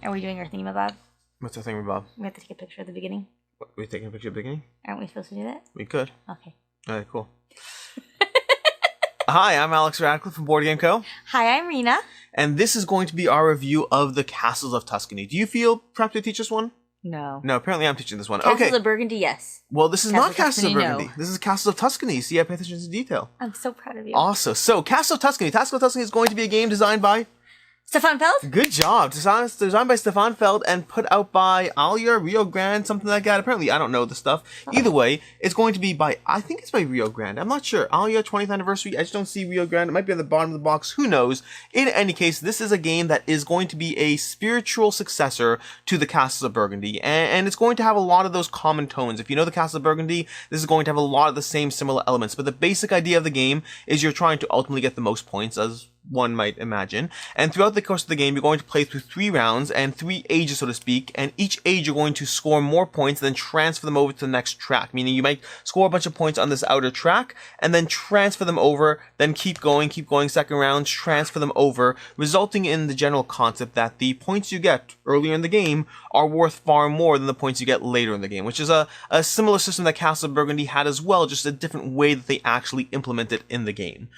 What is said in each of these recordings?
Are we doing our thingamabob? What's the thingamabob? We have to take a picture at the beginning. What, are we taking a picture at the beginning? Aren't we supposed to do that? We could. Okay. Alright, cool. Hi, I'm Alex Radcliffe from Board Game Co. Hi, I'm Rena. And this is going to be our review of the Castles of Tuscany. Do you feel prepped to teach us one? No. No, apparently I'm teaching this one. Castles of Burgundy, yes. Well, this is not Castles of Tuscany, Burgundy. no. This is Castles of Tuscany. See, I pay attention to detail. I'm so proud of you. Awesome. So, Castles of Tuscany. Castles of Tuscany is going to be a game designed by... Stefan Feld? Good job. Designed by Stefan Feld and put out by Alia, Rio Grande, something like that. Apparently, I don't know the stuff. Either way, it's going to be by, I think it's by Rio Grande. I'm not sure. Alia 20th anniversary. I just don't see Rio Grande. It might be on the bottom of the box. Who knows? In any case, this is a game that is going to be a spiritual successor to the Castles of Burgundy. And it's going to have a lot of those common tones. If you know the Castles of Burgundy, this is going to have a lot of the same similar elements. But the basic idea of the game is you're trying to ultimately get the most points, as one might imagine. And throughout the course of the game, you're going to play through 3 rounds and 3 ages, so to speak. And each age, you're going to score more points and then transfer them over to the next track. Meaning you might score a bunch of points on this outer track and then transfer them over, then keep going, second round, transfer them over, resulting in the general concept that the points you get earlier in the game are worth far more than the points you get later in the game, which is a similar system that Castles of Burgundy had as well, just a different way that they actually implement it in the game.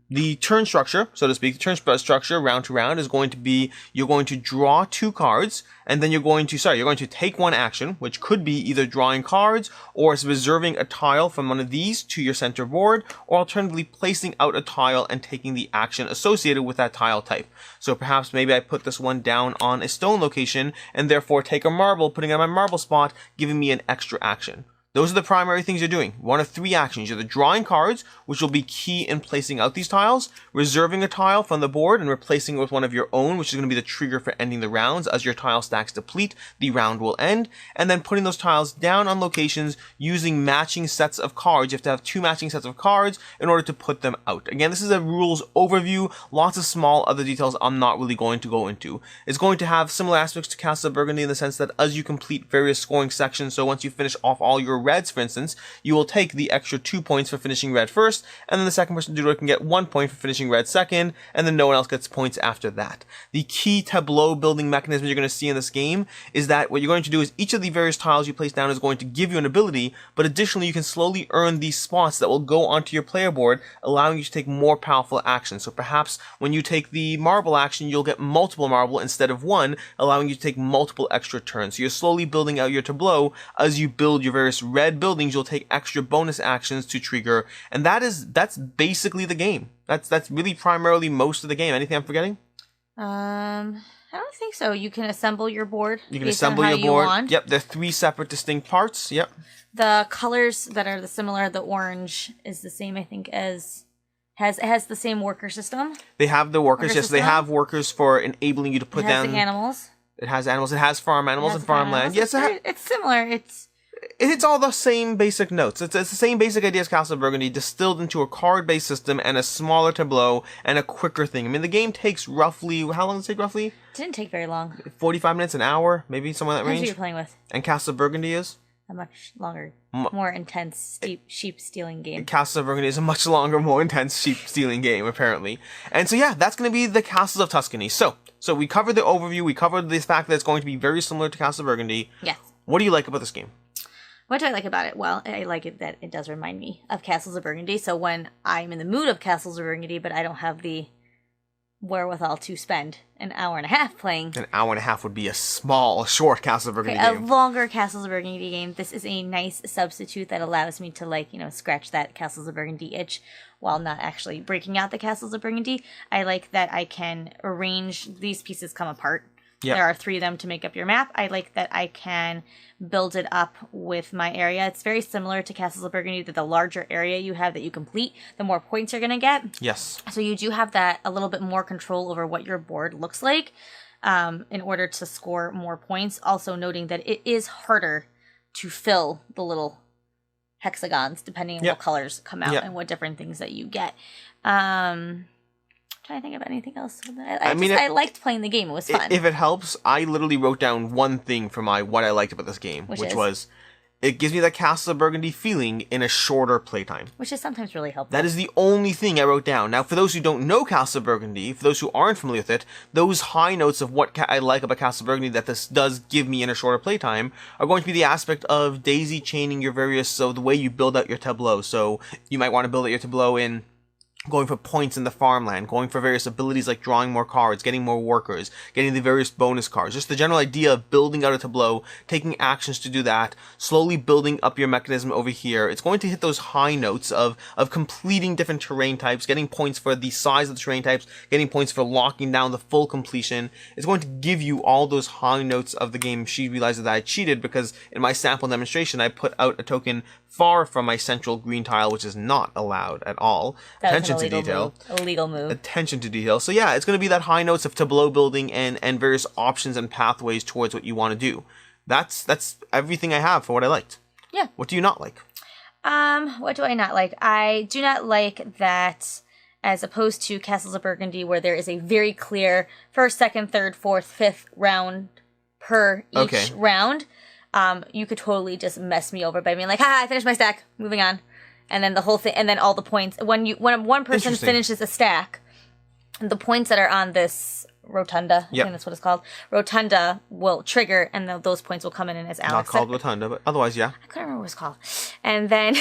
The turn structure, so to speak, the turn structure round to round is going to be, you're going to draw 2 cards, and then you're going to take one action, which could be either drawing cards, or reserving a tile from one of these to your center board, or alternatively placing out a tile and taking the action associated with that tile type. So perhaps maybe I put this one down on a stone location, and therefore take a marble, putting it on my marble spot, giving me an extra action. Those are the primary things you're doing. One of 3 actions. You're drawing cards, which will be key in placing out these tiles, reserving a tile from the board and replacing it with one of your own, which is going to be the trigger for ending the rounds. As your tile stacks deplete, the round will end. And then putting those tiles down on locations using matching sets of cards. You have to have 2 matching sets of cards in order to put them out. Again, this is a rules overview. Lots of small other details I'm not really going to go into. It's going to have similar aspects to Castles of Burgundy in the sense that as you complete various scoring sections, so once you finish off all your reds, for instance, you will take the extra 2 points for finishing red first, and then the second person to do it can get 1 point for finishing red second, and then no one else gets points after that. The key tableau building mechanism you're going to see in this game is that what you're going to do is each of the various tiles you place down is going to give you an ability, but additionally you can slowly earn these spots that will go onto your player board, allowing you to take more powerful actions. So perhaps when you take the marble action, you'll get multiple marble instead of 1, allowing you to take multiple extra turns. So you're slowly building out your tableau as you build your various red buildings. You'll take extra bonus actions to trigger, and that's basically the game. That's really primarily most of the game. Anything I'm forgetting? I don't think so. You can assemble your board. You can assemble your board. Yep, they're 3 separate distinct parts. Yep. The colors that are similar, the orange is the same, I think, as it has the same worker system. They have the workers. Yes, they have workers for enabling you to put down. It has the animals. It has animals. It has farm animals and farmland. Yes, it's similar. It's all the same basic notes. It's the same basic idea as Castles of Burgundy, distilled into a card-based system and a smaller tableau and a quicker thing. I mean, the game takes roughly, how long does it take roughly? It didn't take very long. 45 minutes, an hour, maybe somewhere in that range. Who you're playing with? And Castles of Burgundy is? A much longer, more intense sheep stealing game. Castles of Burgundy is a much longer, more intense sheep stealing game, apparently. And so yeah, that's going to be the Castles of Tuscany. So we covered the overview, we covered the fact that it's going to be very similar to Castles of Burgundy. Yes. What do you like about this game? What do I like about it? Well, I like it that it does remind me of Castles of Burgundy. So when I'm in the mood of Castles of Burgundy, but I don't have the wherewithal to spend an hour and a half playing. An hour and a half would be a short Castles of Burgundy game. A longer Castles of Burgundy game. This is a nice substitute that allows me to, scratch that Castles of Burgundy itch while not actually breaking out the Castles of Burgundy. I like that I can arrange, these pieces come apart. Yep. There are 3 of them to make up your map. I like that I can build it up with my area. It's very similar to Castles of Burgundy, that the larger area you have that you complete, the more points you're going to get. Yes. So you do have that a little bit more control over what your board looks like in order to score more points. Also noting that it is harder to fill the little hexagons depending on what colors come out and what different things that you get. Trying to think of anything else. I liked playing the game. It was fun. If it helps, I literally wrote down one thing for what I liked about this game, which was it gives me that Castle of Burgundy feeling in a shorter playtime. Which is sometimes really helpful. That is the only thing I wrote down. Now, for those who don't know Castle of Burgundy, for those who aren't familiar with it, those high notes of what I like about Castle of Burgundy that this does give me in a shorter playtime are going to be the aspect of daisy chaining your various, so the way you build out your tableau. So you might want to build out your tableau in going for points in the farmland, going for various abilities like drawing more cards, getting more workers, getting the various bonus cards. Just the general idea of building out a tableau, taking actions to do that, slowly building up your mechanism over here. It's going to hit those high notes of completing different terrain types, getting points for the size of the terrain types, getting points for locking down the full completion. It's going to give you all those high notes of the game. She realizes that I cheated because in my sample demonstration, I put out a token far from my central green tile, which is not allowed at all. Attention to detail. Illegal move. Attention to detail. So yeah, it's going to be that high notes of tableau building and various options and pathways towards what you want to do. That's everything I have for what I liked. Yeah. What do you not like? What do I not like? I do not like that, as opposed to Castles of Burgundy, where there is a very clear first, second, third, fourth, fifth round per each round. You could totally just mess me over by being like, I finished my stack, moving on. And then the whole thing, and then all the points. When one person finishes a stack, the points that are on this rotunda, I think that's what it's called, rotunda will trigger, and those points will come in as Alex Not called rotunda, but otherwise, yeah. I couldn't remember what it's called. And then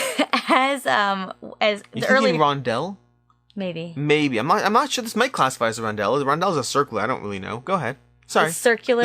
as you the early rondelle? Maybe. I'm not sure. This might classify as a rondelle. The rondelle is a circular. I don't really know. Go ahead. Sorry. The circular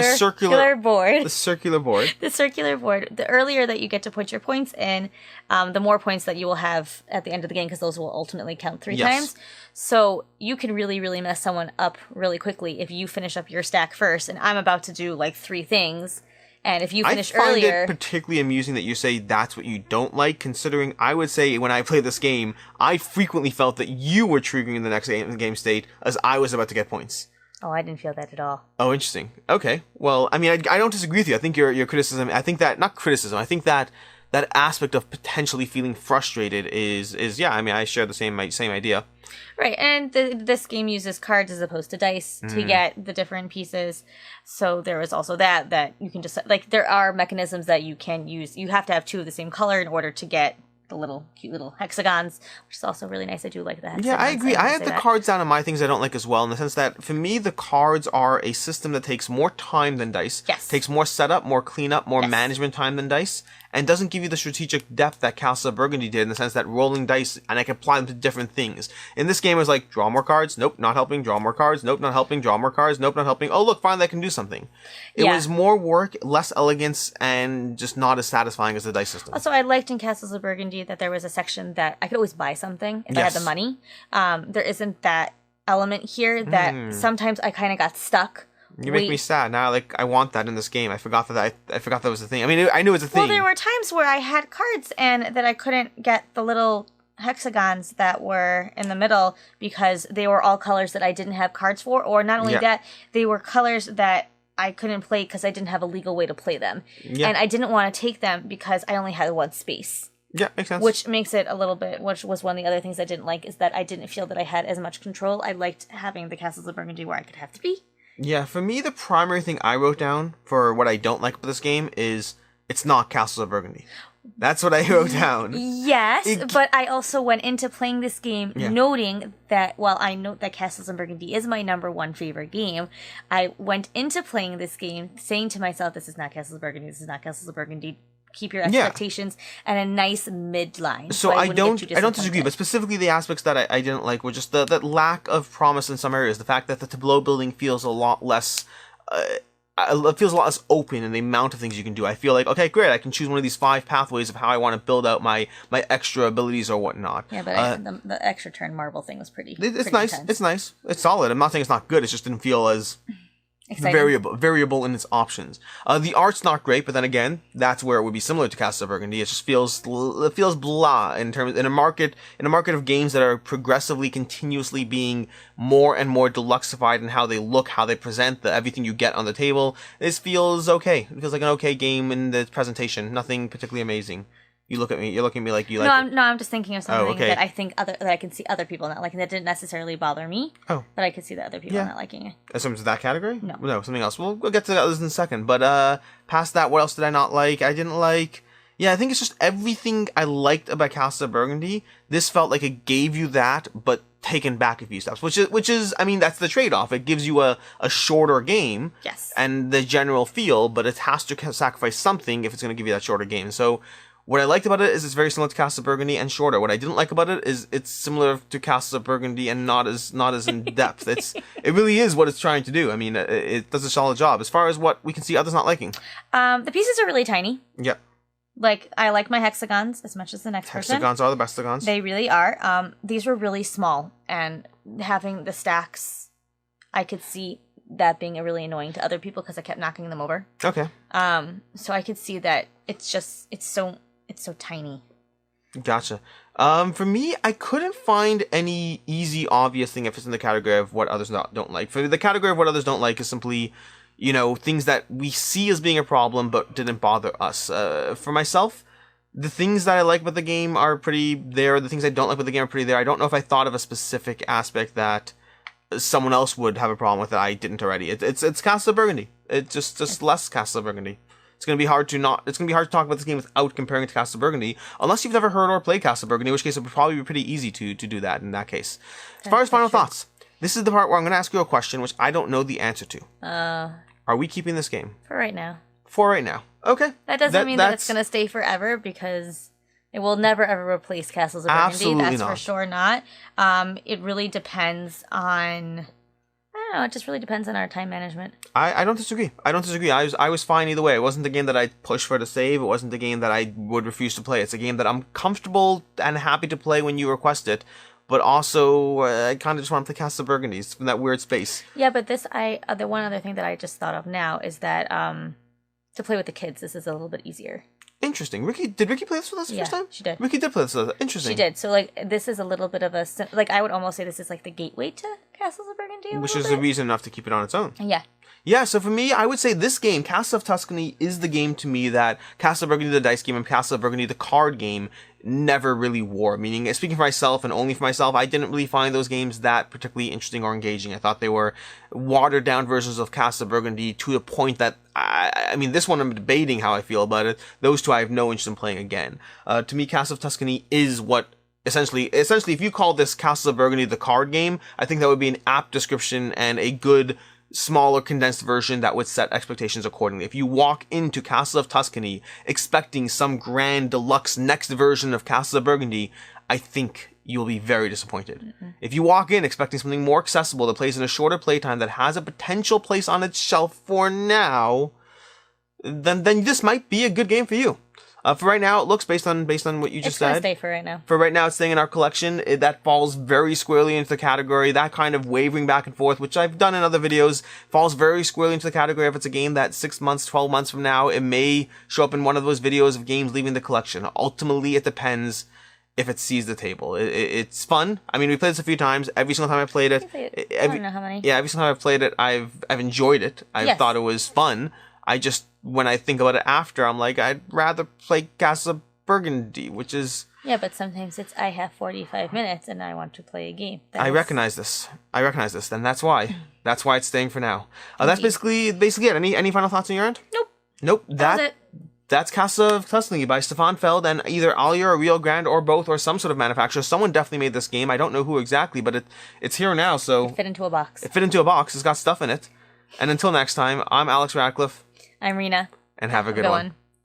board. The circular board. The circular board. The earlier that you get to put your points in, the more points that you will have at the end of the game, because those will ultimately count 3 times. So you can really, really mess someone up really quickly if you finish up your stack first, and I'm about to do like 3 things. And if you finish earlier... I find it particularly amusing that you say that's what you don't like, considering I would say when I played this game, I frequently felt that you were triggering the next game state as I was about to get points. Oh, I didn't feel that at all. Oh, interesting. Okay. Well, I mean, I don't disagree with you. I think your criticism, I think that, not criticism, I think that aspect of potentially feeling frustrated is yeah, I mean, I share the same idea. Right, and this game uses cards as opposed to dice to get the different pieces. So there is also that you can just, like, there are mechanisms that you can use. You have to have 2 of the same color in order to get the cute little hexagons, which is also really nice. I do like the hexagons. Yeah, I agree. I have the cards down on my things I don't like as well, in the sense that, for me, the cards are a system that takes more time than dice. Yes. Takes more setup, more cleanup, more management time than dice, and doesn't give you the strategic depth that Castles of Burgundy did, in the sense that rolling dice, and I can apply them to different things. In this game, it was like, draw more cards, nope, not helping, draw more cards, nope, not helping, draw more cards, nope, not helping, oh look, finally I can do something. It was more work, less elegance, and just not as satisfying as the dice system. Also, I liked in Castles of Burgundy that there was a section that I could always buy something if I had the money. There isn't that element here that sometimes I kind of got stuck. You make me sad now. Like, I want that in this game. I forgot that was a thing. I mean, I knew it was a thing. Well, there were times where I had cards and that I couldn't get the little hexagons that were in the middle because they were all colors that I didn't have cards for, or not only that, they were colors that I couldn't play because I didn't have a legal way to play them. Yeah. And I didn't want to take them because I only had 1 space. Yeah, makes sense. Which makes it a little bit, which was one of the other things I didn't like, is that I didn't feel that I had as much control. I liked having the Castles of Burgundy where I could have 3. Yeah, for me, the primary thing I wrote down for what I don't like about this game is it's not Castles of Burgundy. That's what I wrote down. Yes, but I also went into playing this game noting that, while I note that Castles of Burgundy is my number 1 favorite game, I went into playing this game saying to myself, this is not Castles of Burgundy, this is not Castles of Burgundy. Keep your expectations at a nice midline. So I don't disagree, but specifically the aspects that I didn't like were just that lack of promise in some areas. The fact that the tableau building feels a lot less open in the amount of things you can do. I feel like, okay, great, I can choose one of these 5 pathways of how I want to build out my extra abilities or whatnot. Yeah, but the extra turn marble thing was pretty nice. Intense. It's nice. It's solid. I'm not saying it's not good. It just didn't feel as variable in its options. The art's not great, but then again, that's where it would be similar to Castles of Burgundy. It just feels blah in a market of games that are progressively, continuously being more and more deluxified in how they look, how they present, everything you get on the table. This feels okay. It feels like an okay game in the presentation. Nothing particularly amazing. You're looking at me like you like it. I'm just thinking of something that I think that I can see other people not liking. That didn't necessarily bother me. Oh. But I could see that other people not liking it. Something to that category? No, something else. We'll get to the others in a second. But past that, what else did I not like? I didn't like... Yeah, I think it's just everything I liked about Castles of Burgundy. This felt like it gave you that, but taken back a few steps, which is, I mean, that's the trade-off. It gives you a shorter game, Yes, and the general feel, but it has to sacrifice something if it's going to give you that shorter game. So, what I liked about it is it's very similar to Castles of Burgundy and shorter. What I didn't like about it is it's similar to Castles of Burgundy and not as in depth. It really is what it's trying to do. I mean, it does a solid job as far as what we can see others not liking. the pieces are really tiny. Yep. Like, I like my hexagons as much as the next person. Hexagons are the bestagons. They really are. These were really small, and having the stacks, I could see that being really annoying to other people because I kept knocking them over. Okay. So I could see that it's so tiny. Gotcha. For me, I couldn't find any easy, obvious thing if it's in the category of what others don't like. For the category of what others don't like is simply, things that we see as being a problem but didn't bother us. For myself, the things that I like about the game are pretty there. The things I don't like about the game are pretty there. I don't know if I thought of a specific aspect that someone else would have a problem with that I didn't already. It's Castles of Burgundy. It's just less Castles of Burgundy. It's gonna be hard to talk about this game without comparing it to Castles of Burgundy, unless you've never heard or played Castles of Burgundy, in which case it would probably be pretty easy to do that in that case. As far as final thoughts, this is the part where I'm gonna ask you a question which I don't know the answer to. Are we keeping this game? For right now. For right now. Okay. That doesn't mean that it's gonna stay forever, because it will never ever replace Castles of Burgundy. Absolutely That's not. for sure not. It really depends on, I don't know, it just really depends on our time management. I don't disagree. I was fine either way. It wasn't the game that I'd push for to save. It wasn't the game that I would refuse to play. It's a game that I'm comfortable and happy to play when you request it. But also, I kind of just want to play Castles of Burgundy from that weird space. Yeah, but the one other thing that I just thought of now is that to play with the kids, this is a little bit easier. Interesting. Did Ricky play this with us the first time? She did. Ricky did play this with us. Interesting. She did. So, like, this is a little bit of I would almost say this is like the gateway to Castles of Burgundy. Which is a reason enough to keep it on its own. Yeah. Yeah, so for me, I would say this game, Castles of Tuscany, is the game to me that Castles of Burgundy, the dice game, and Castles of Burgundy, the card game, never really wore. Meaning, speaking for myself and only for myself, I didn't really find those games that particularly interesting or engaging. I thought they were watered down versions of Castles of Burgundy to the point that, I mean, this one I'm debating how I feel about it. Those two I have no interest in playing again. To me, Castles of Tuscany is what essentially, if you call this Castles of Burgundy the card game, I think that would be an apt description and a good, smaller, condensed version that would set expectations accordingly. If you walk into Castles of Tuscany expecting some grand, deluxe next version of Castles of Burgundy, I think you'll be very disappointed. Mm-hmm. If you walk in expecting something more accessible that plays in a shorter playtime that has a potential place on its shelf for now, then this might be a good game for you. For right now, it looks, based on what you just said. It's gonna stay for right now. For right now, it's staying in our collection. That falls very squarely into the category. That kind of wavering back and forth, which I've done in other videos, falls very squarely into the category if it's a game that 6 months, 12 months from now, it may show up in one of those videos of games leaving the collection. Ultimately, it depends if it sees the table. It's fun. I mean, we played this a few times. Every single time I played it, I don't know how many. Yeah, every single time I've played it, I've enjoyed it. I've thought it was fun. When I think about it after, I'm like, I'd rather play Castles of Burgundy, which is... Yeah, but sometimes I have 45 minutes and I want to play a game. I recognize this, and that's why. That's why it's staying for now. That's basically it. Any final thoughts on your end? Nope. That's Castles of Tuscany by Stefan Feld and either Alia or Rio Grande or both or some sort of manufacturer. Someone definitely made this game. I don't know who exactly, but it's here now, so... It fit into a box. It's got stuff in it. And until next time, I'm Alex Radcliffe. I'm Rena. And have a good one.